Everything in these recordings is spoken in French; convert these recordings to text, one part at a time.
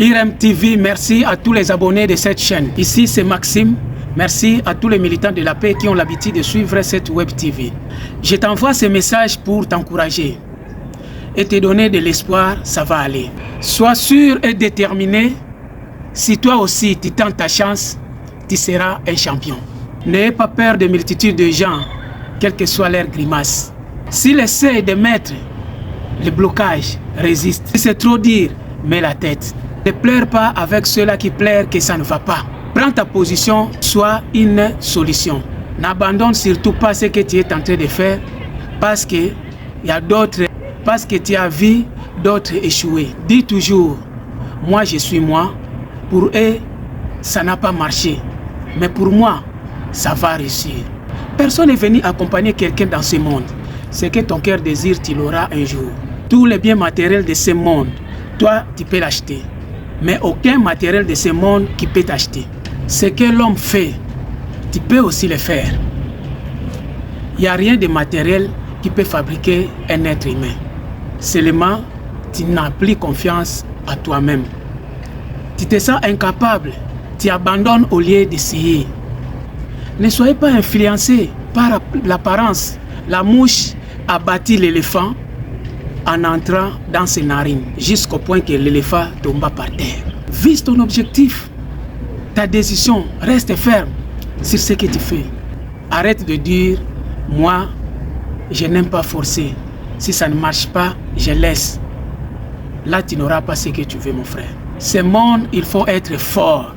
IREM TV, merci à tous les abonnés de cette chaîne. Ici, c'est Maxime. Merci à tous les militants de la paix qui ont l'habitude de suivre cette Web TV. Je t'envoie ce message pour t'encourager et te donner de l'espoir, ça va aller. Sois sûr et déterminé. Si toi aussi tu tentes ta chance, tu seras un champion. N'ayez pas peur de multitudes de gens, quelle que soit leur grimace. S'ils essaient de mettre le blocage, résiste. Si c'est trop dire, mets la tête. Ne pleure pas avec ceux-là qui pleurent que ça ne va pas. Prends ta position, sois une solution. N'abandonne surtout pas ce que tu es en train de faire parce que il y a d'autres, parce que tu as vu d'autres échouer. Dis toujours, moi je suis moi. Pour eux, ça n'a pas marché. Mais pour moi, ça va réussir. Personne n'est venu accompagner quelqu'un dans ce monde. Ce que ton cœur désire, tu l'auras un jour. Tous les biens matériels de ce monde, toi, tu peux l'acheter. Mais aucun matériel de ce monde qui peut t'acheter. Ce que l'homme fait, tu peux aussi le faire. Il n'y a rien de matériel qui peut fabriquer un être humain. Seulement, tu n'as plus confiance à toi-même. Tu te sens incapable, tu abandonnes au lieu d'essayer. Ne soyez pas influencé par l'apparence. La mouche a bâti l'éléphant en entrant dans ses narines, jusqu'au point que l'éléphant tomba par terre. Vise ton objectif. Ta décision, reste ferme sur ce que tu fais. Arrête de dire, moi, je n'aime pas forcer. Si ça ne marche pas, je laisse. Là, tu n'auras pas ce que tu veux, mon frère. Ce monde, il faut être fort.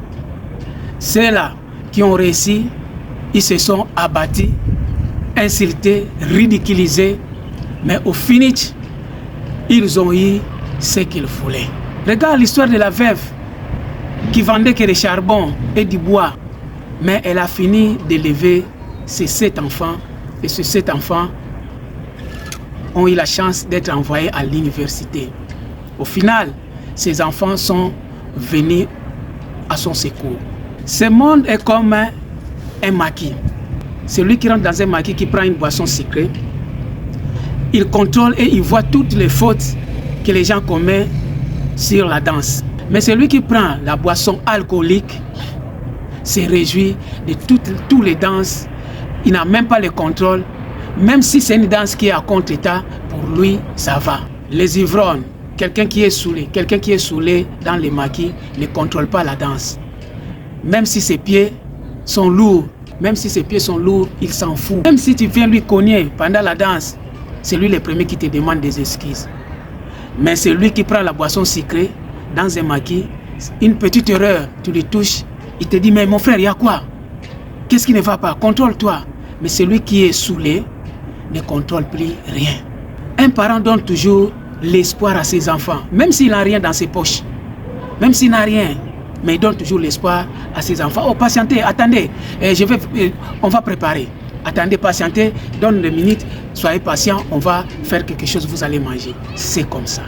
Ceux-là qui ont réussi, ils se sont abattus, insultés, ridiculisés. Mais au finish, ils ont eu ce qu'ils voulaient. Regarde l'histoire de la veuve qui vendait que des charbons et du bois. Mais elle a fini d'élever ses 7 enfants. Et ces 7 enfants ont eu la chance d'être envoyés à l'université. Au final, ces enfants sont venus à son secours. Ce monde est comme un maquis. Celui qui rentre dans un maquis, qui prend une boisson sucrée, il contrôle et il voit toutes les fautes que les gens commettent sur la danse. Mais celui qui prend la boisson alcoolique se réjouit de toutes les danses. Il n'a même pas le contrôle. Même si c'est une danse qui est à contre-état, pour lui, ça va. Les ivrognes, quelqu'un qui est saoulé dans les maquis ne contrôle pas la danse. Même si ses pieds sont lourds, il s'en fout. Même si tu viens lui cogner pendant la danse, c'est lui le premier qui te demande des excuses. Mais c'est lui qui prend la boisson sucrée dans un maquis, une petite erreur, tu le touches, il te dit, mais mon frère, il y a quoi? Qu'est-ce qui ne va pas? Contrôle-toi. Mais celui qui est saoulé ne contrôle plus rien. Un parent donne toujours l'espoir à ses enfants, même s'il n'a rien dans ses poches, même s'il n'a rien, mais il donne toujours l'espoir à ses enfants. Oh, patientez, attendez, on va préparer. Attendez, patientez, donne 2 minutes, soyez patient, on va faire quelque chose, vous allez manger. C'est comme ça.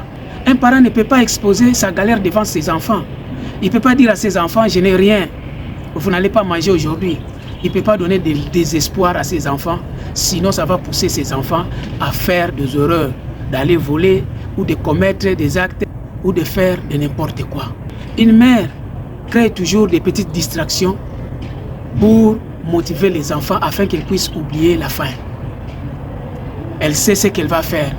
Un parent ne peut pas exposer sa galère devant ses enfants. Il ne peut pas dire à ses enfants, je n'ai rien, vous n'allez pas manger aujourd'hui. Il ne peut pas donner des désespoir à ses enfants, sinon ça va pousser ses enfants à faire des erreurs, d'aller voler ou de commettre des actes ou de faire de n'importe quoi. Une mère crée toujours des petites distractions pour motiver les enfants afin qu'ils puissent oublier la faim. Elle sait ce qu'elle va faire.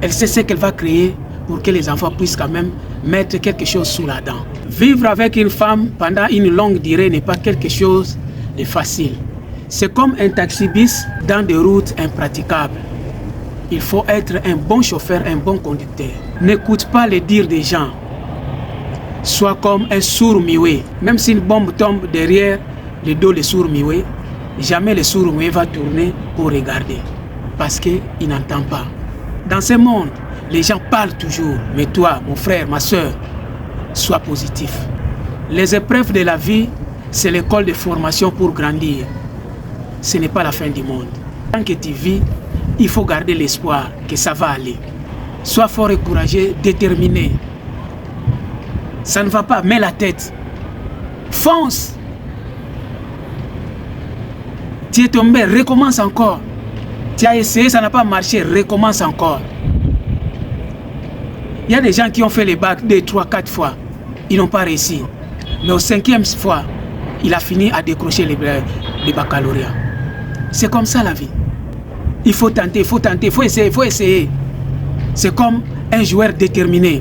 Elle sait ce qu'elle va créer pour que les enfants puissent quand même mettre quelque chose sous la dent. Vivre avec une femme pendant une longue durée n'est pas quelque chose de facile. C'est comme un taxi-bis dans des routes impraticables. Il faut être un bon chauffeur, un bon conducteur. N'écoute pas les dires des gens. Sois comme un sourd-muet. Même si une bombe tombe derrière le dos de sourd-muet, jamais le sourd-muet va tourner pour regarder. Parce qu'il n'entend pas. Dans ce monde, les gens parlent toujours. Mais toi, mon frère, ma soeur, sois positif. Les épreuves de la vie, c'est l'école de formation pour grandir. Ce n'est pas la fin du monde. Tant que tu vis, il faut garder l'espoir que ça va aller. Sois fort et courageux, déterminé. Ça ne va pas, mets la tête. Fonce. Tu es tombé, recommence encore. Tu as essayé, ça n'a pas marché, recommence encore. Il y a des gens qui ont fait les bacs 2, 3, 4 fois. ils n'ont pas réussi. Mais au 5e fois, il a fini à décrocher les baccalauréats. C'est comme ça la vie. Il faut tenter, il faut tenter, il faut essayer, il faut essayer. C'est comme un joueur déterminé.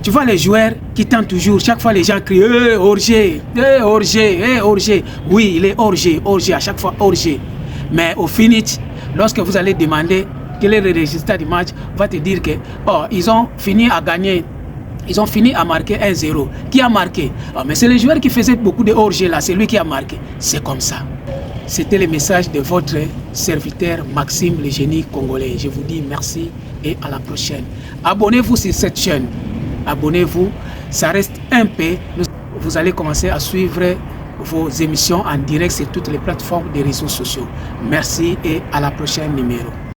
Tu vois les joueurs qui tentent toujours, chaque fois les gens crient « hors-jeu, hors-jeu, hors-jeu ». Oui, il est hors-jeu, hors-jeu, à chaque fois hors-jeu. Mais au finish, lorsque vous allez demander quel est le résultat du match, on va te dire que ils ont fini à gagner. Ils ont fini à marquer 1-0. Qui a marqué? Mais c'est le joueur qui faisait beaucoup de hors-jeu là, c'est lui qui a marqué. C'est comme ça. C'était le message de votre serviteur Maxime, le génie congolais. Je vous dis merci et à la prochaine. Abonnez-vous sur cette chaîne. Abonnez-vous. Ça reste un peu. Vous allez commencer à suivre vos émissions en direct sur toutes les plateformes des réseaux sociaux. Merci et à la prochaine numéro.